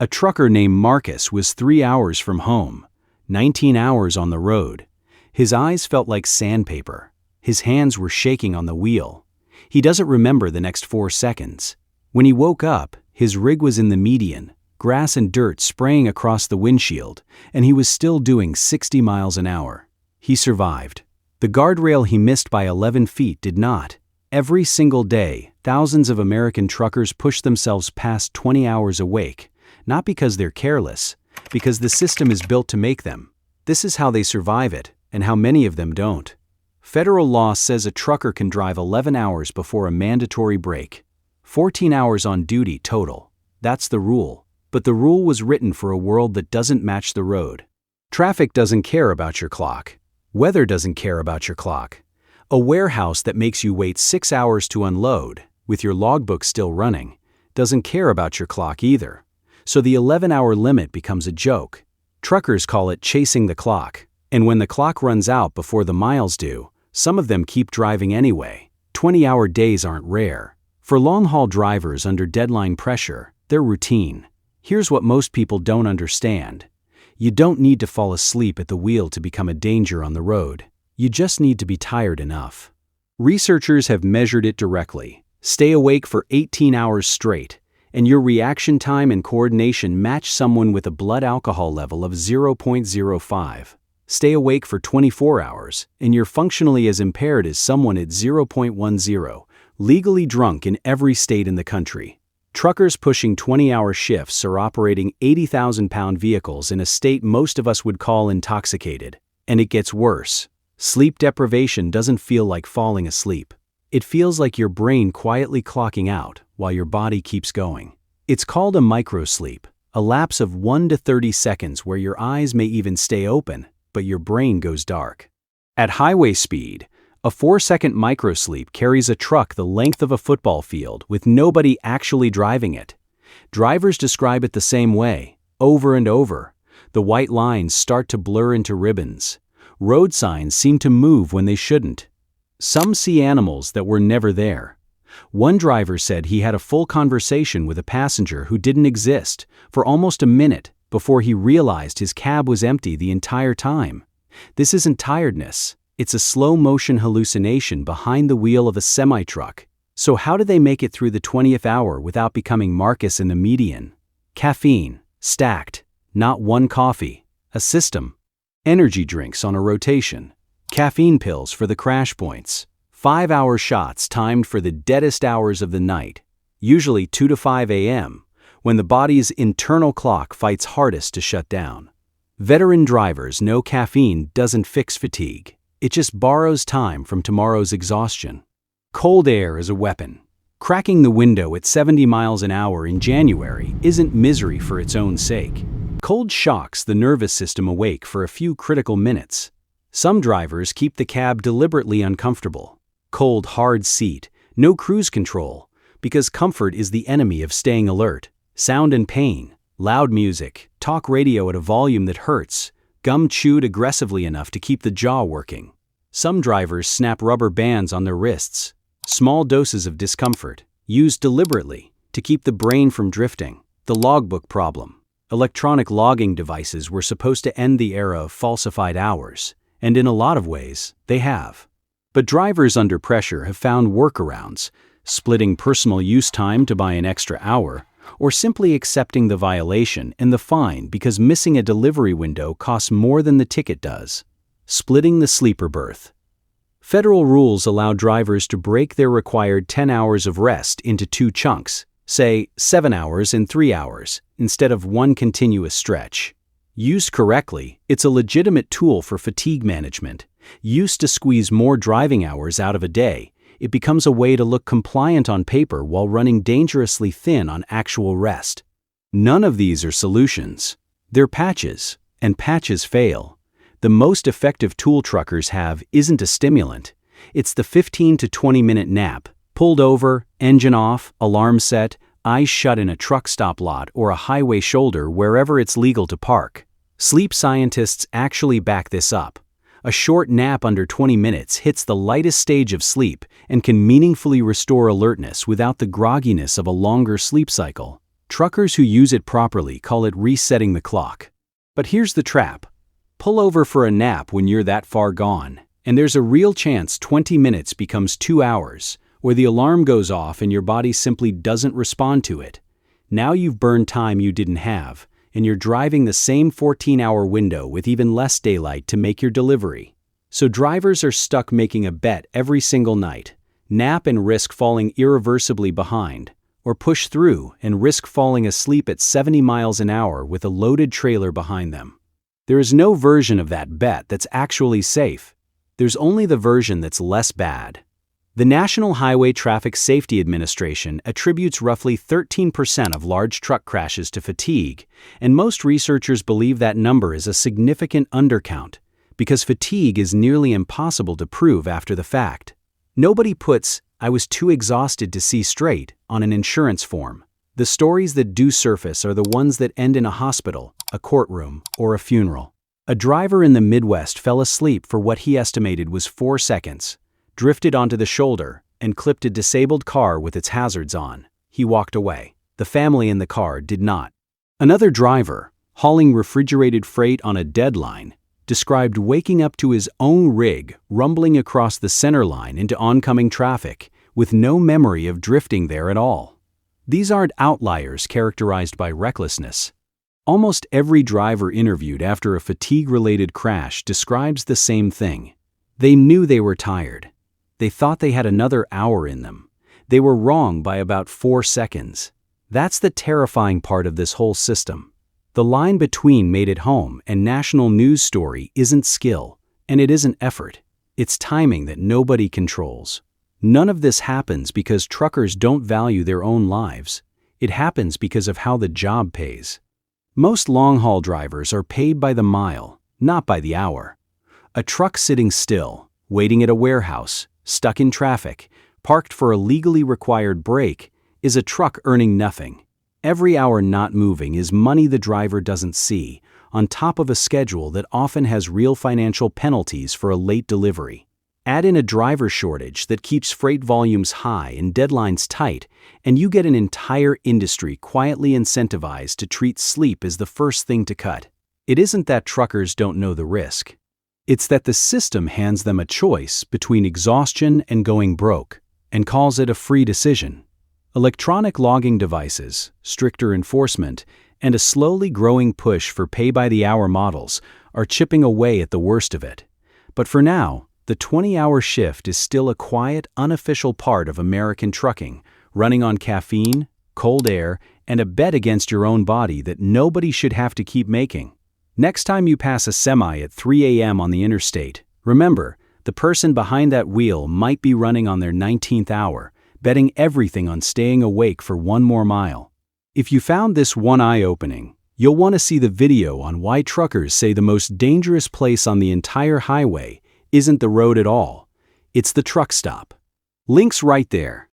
A trucker named Marcus was 3 hours from home, 19 hours on the road. His eyes felt like sandpaper. His hands were shaking on the wheel. He doesn't remember the next 4 seconds. When he woke up, his rig was in the median, grass and dirt spraying across the windshield, and he was still doing 60 miles an hour. He survived. The guardrail he missed by 11 feet did not. Every single day, thousands of American truckers push themselves past 20 hours awake, not because they're careless, because the system is built to make them. This is how they survive it, and how many of them don't. Federal law says a trucker can drive 11 hours before a mandatory break. 14 hours on duty total. That's the rule. But the rule was written for a world that doesn't match the road. Traffic doesn't care about your clock. Weather doesn't care about your clock. A warehouse that makes you wait 6 hours to unload, with your logbook still running, doesn't care about your clock either. So the 11-hour limit becomes a joke. Truckers call it chasing the clock. And when the clock runs out before the miles do, some of them keep driving anyway. 20-hour days aren't rare. For long-haul drivers under deadline pressure, they're routine. Here's what most people don't understand. You don't need to fall asleep at the wheel to become a danger on the road. You just need to be tired enough. Researchers have measured it directly. Stay awake for 18 hours straight, and your reaction time and coordination match someone with a blood alcohol level of 0.05. Stay awake for 24 hours, and you're functionally as impaired as someone at 0.10, legally drunk in every state in the country. Truckers pushing 20-hour shifts are operating 80,000-pound vehicles in a state most of us would call intoxicated. And it gets worse. Sleep deprivation doesn't feel like falling asleep. It feels like your brain quietly clocking out while your body keeps going. It's called a microsleep, a lapse of 1 to 30 seconds where your eyes may even stay open, but your brain goes dark. At highway speed, a 4-second microsleep carries a truck the length of a football field with nobody actually driving it. Drivers describe it the same way, over and over. The white lines start to blur into ribbons. Road signs seem to move when they shouldn't. Some see animals that were never there. One driver said he had a full conversation with a passenger who didn't exist for almost a minute before he realized his cab was empty the entire time. This isn't tiredness. It's a slow-motion hallucination behind the wheel of a semi-truck. So how do they make it through the 20th hour without becoming Marcus in the median? Caffeine, stacked, not one coffee, a system. Energy drinks on a rotation. Caffeine pills for the crash points. 5-hour shots timed for the deadest hours of the night, usually 2 to 5 a.m., when the body's internal clock fights hardest to shut down. Veteran drivers know caffeine doesn't fix fatigue. It just borrows time from tomorrow's exhaustion. Cold air is a weapon. Cracking the window at 70 miles an hour in January isn't misery for its own sake. Cold shocks the nervous system awake for a few critical minutes. Some drivers keep the cab deliberately uncomfortable. Cold, hard seat, no cruise control, because comfort is the enemy of staying alert. Sound and pain, loud music, talk radio at a volume that hurts, gum chewed aggressively enough to keep the jaw working. Some drivers snap rubber bands on their wrists. Small doses of discomfort, used deliberately to keep the brain from drifting. The logbook problem. Electronic logging devices were supposed to end the era of falsified hours, and in a lot of ways, they have. But drivers under pressure have found workarounds, splitting personal use time to buy an extra hour, or simply accepting the violation and the fine because missing a delivery window costs more than the ticket does. Splitting the sleeper berth. Federal rules allow drivers to break their required 10 hours of rest into 2 chunks, say 7 hours and 3 hours, instead of one continuous stretch. Used correctly, it's a legitimate tool for fatigue management. Used to squeeze more driving hours out of a day, it becomes a way to look compliant on paper while running dangerously thin on actual rest. None of these are solutions. They're patches, and patches fail. The most effective tool truckers have isn't a stimulant. It's the 15 to 20-minute nap, pulled over, engine off, alarm set, eyes shut in a truck stop lot or a highway shoulder wherever it's legal to park. Sleep scientists actually back this up. A short nap under 20 minutes hits the lightest stage of sleep and can meaningfully restore alertness without the grogginess of a longer sleep cycle. Truckers who use it properly call it resetting the clock. But here's the trap. Pull over for a nap when you're that far gone, and there's a real chance 20 minutes becomes 2 hours, or the alarm goes off and your body simply doesn't respond to it. Now you've burned time you didn't have, and you're driving the same 14-hour window with even less daylight to make your delivery. So drivers are stuck making a bet every single night. Nap and risk falling irreversibly behind, or push through and risk falling asleep at 70 miles an hour with a loaded trailer behind them. There is no version of that bet that's actually safe. There's only the version that's less bad. The National Highway Traffic Safety Administration attributes roughly 13% of large truck crashes to fatigue, and most researchers believe that number is a significant undercount, because fatigue is nearly impossible to prove after the fact. Nobody puts, "I was too exhausted to see straight," on an insurance form. The stories that do surface are the ones that end in a hospital, a courtroom, or a funeral. A driver in the Midwest fell asleep for what he estimated was 4 seconds, drifted onto the shoulder, and clipped a disabled car with its hazards on. He walked away. The family in the car did not. Another driver, hauling refrigerated freight on a deadline, described waking up to his own rig rumbling across the center line into oncoming traffic, with no memory of drifting there at all. These aren't outliers characterized by recklessness. Almost every driver interviewed after a fatigue-related crash describes the same thing. They knew they were tired. They thought they had another hour in them. They were wrong by about 4 seconds. That's the terrifying part of this whole system. The line between made it home and national news story isn't skill, and it isn't effort. It's timing that nobody controls. None of this happens because truckers don't value their own lives. It happens because of how the job pays. Most long-haul drivers are paid by the mile, not by the hour. A truck sitting still, waiting at a warehouse, stuck in traffic, parked for a legally required break, is a truck earning nothing. Every hour not moving is money the driver doesn't see, on top of a schedule that often has real financial penalties for a late delivery. Add in a driver shortage that keeps freight volumes high and deadlines tight, and you get an entire industry quietly incentivized to treat sleep as the first thing to cut. It isn't that truckers don't know the risk. It's that the system hands them a choice between exhaustion and going broke, and calls it a free decision. Electronic logging devices, stricter enforcement, and a slowly growing push for pay-by-the-hour models are chipping away at the worst of it. But for now, the 20-hour shift is still a quiet, unofficial part of American trucking, running on caffeine, cold air, and a bet against your own body that nobody should have to keep making. Next time you pass a semi at 3 a.m. on the interstate, remember, the person behind that wheel might be running on their 19th hour, betting everything on staying awake for 1 more mile. If you found this one eye-opening, you'll want to see the video on why truckers say the most dangerous place on the entire highway isn't the road at all, it's the truck stop. Link's right there.